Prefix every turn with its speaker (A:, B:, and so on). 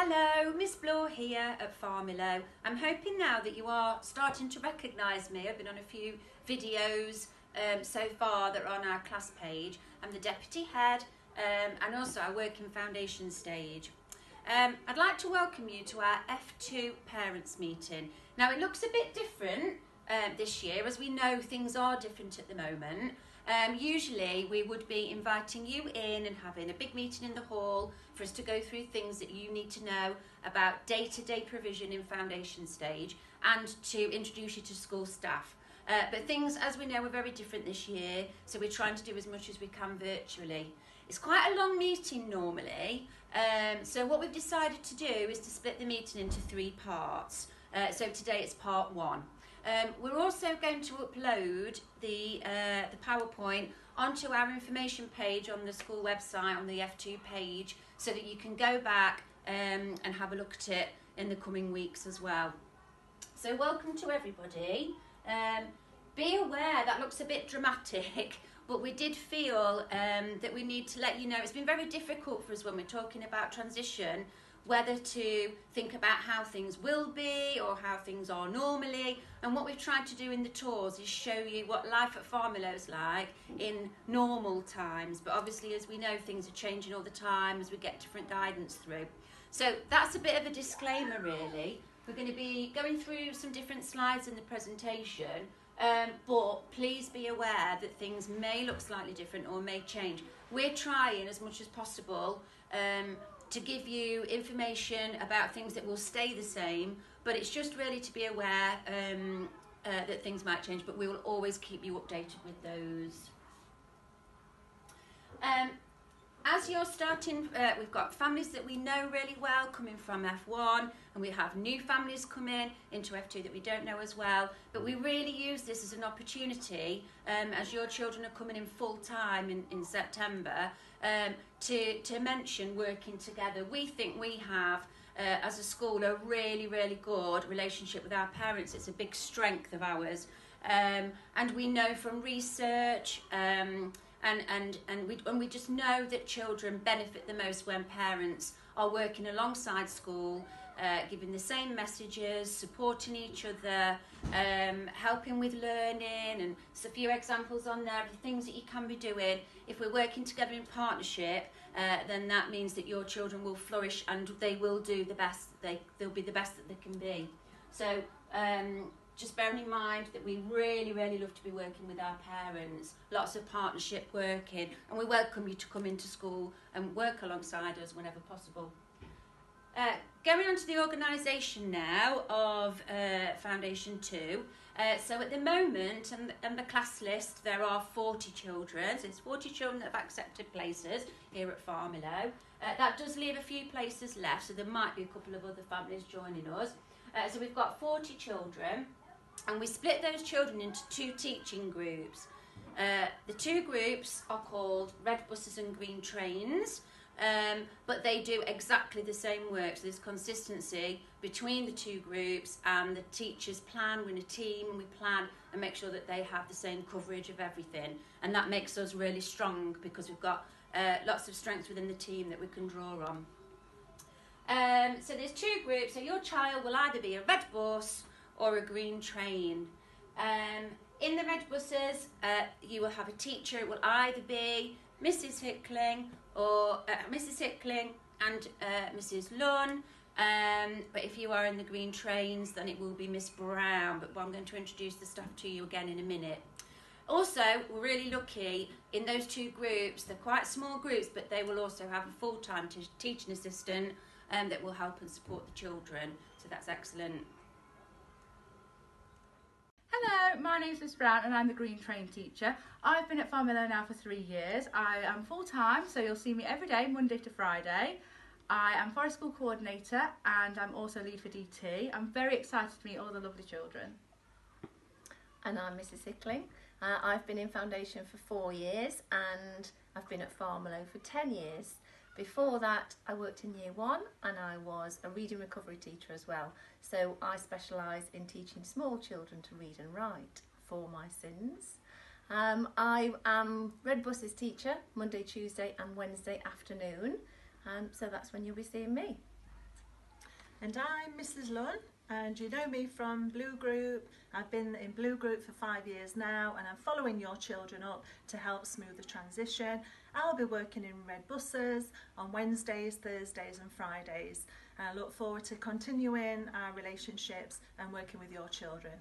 A: Hello, Miss Bloor here at Farmilo. I'm hoping now that you are starting to recognise me. I've been on a few videos so far that are on our class page. I'm the deputy head and also I work in foundation stage. I'd like to welcome you to our F2 parents meeting. Now it looks a bit different this year, as we know things are different at the moment. Usually we would be inviting you in and having a big meeting in the hall for us to go through things that you need to know about day-to-day provision in foundation stage and to introduce you to school staff. But things, as we know, are very different this year, so we're trying to do as much as we can virtually. It's quite a long meeting normally, so what we've decided to do is to split the meeting into 3 parts. So today it's part 1. We're also going to upload the PowerPoint onto our information page on the school website, on the F2 page, so that you can go back and have a look at it in the coming weeks as well. So welcome to everybody. Be aware that looks a bit dramatic, but we did feel that we need to let you know it's been very difficult for us when we're talking about transition, whether to think about how things will be or how things are normally. And what we've tried to do in the tours is show you what life at Farmilo is like in normal times. But obviously, as we know, things are changing all the time as we get different guidance through. So that's a bit of a disclaimer, really. We're going to be going through some different slides in the presentation, but please be aware that things may look slightly different or may change. We're trying as much as possible to give you information about things that will stay the same, but it's just really to be aware that things might change, but we will always keep you updated with those. As you're starting, we've got families that we know really well coming from F1, and we have new families coming into F2 that we don't know as well, but we really use this as an opportunity as your children are coming in full time in September to mention working together. We think we have as a school a really good relationship with our parents. It's a big strength of ours, and we know from research and we just know that children benefit the most when parents are working alongside school, giving the same messages, supporting each other, helping with learning, and there's a few examples on there of the things that you can be doing. If we're working together in partnership, then that means that your children will flourish and they will do the best. They'll be the best that they can be. So just bearing in mind that we really love to be working with our parents, lots of partnership working, and we welcome you to come into school and work alongside us whenever possible. Going on to the organisation now of Foundation 2. So at the moment, on the class list, there are 40 children. So it's 40 children that have accepted places here at Farmilo. That does leave a few places left, so there might be a couple of other families joining us. So we've got 40 children, and we split those children into 2 teaching groups. The 2 groups are called Red Buses and Green Trains, but they do exactly the same work. So there's consistency between the 2 groups, and the teachers plan. We're in a team, and we plan and make sure that they have the same coverage of everything, and that makes us really strong because we've got lots of strengths within the team that we can draw on. So there's 2 groups, so your child will either be a red bus or a green train. In the red buses, you will have a teacher. It will either be Mrs. Hickling or Mrs. Hickling and Mrs. Lunn. But if you are in the green trains, then it will be Miss Brown. But I'm going to introduce the staff to you again in a minute. Also, we're really lucky in those 2 groups. They're quite small groups, but they will also have a full-time teaching assistant that will help and support the children. So that's excellent.
B: Hello, my name's Miss Brown and I'm the Green Train teacher. I've been at Farmilo now for 3 years. I am full-time, so you'll see me every day, Monday to Friday. I am Forest School Coordinator and I'm also lead for DT. I'm very excited to meet all the lovely children.
C: And I'm Mrs. Hickling. I've been in Foundation for 4 years and I've been at Farmilo for 10 years. Before that, I worked in Year 1 and I was a reading recovery teacher as well. So I specialise in teaching small children to read and write for my sins. I am Red Bus's teacher Monday, Tuesday and Wednesday afternoon. So that's when you'll be seeing me.
D: And I'm Mrs. Lunn, and you know me from Blue Group. I've been in Blue Group for 5 years now, and I'm following your children up to help smooth the transition. I'll be working in red buses on Wednesdays, Thursdays and Fridays. I look forward to continuing our relationships and working with your children.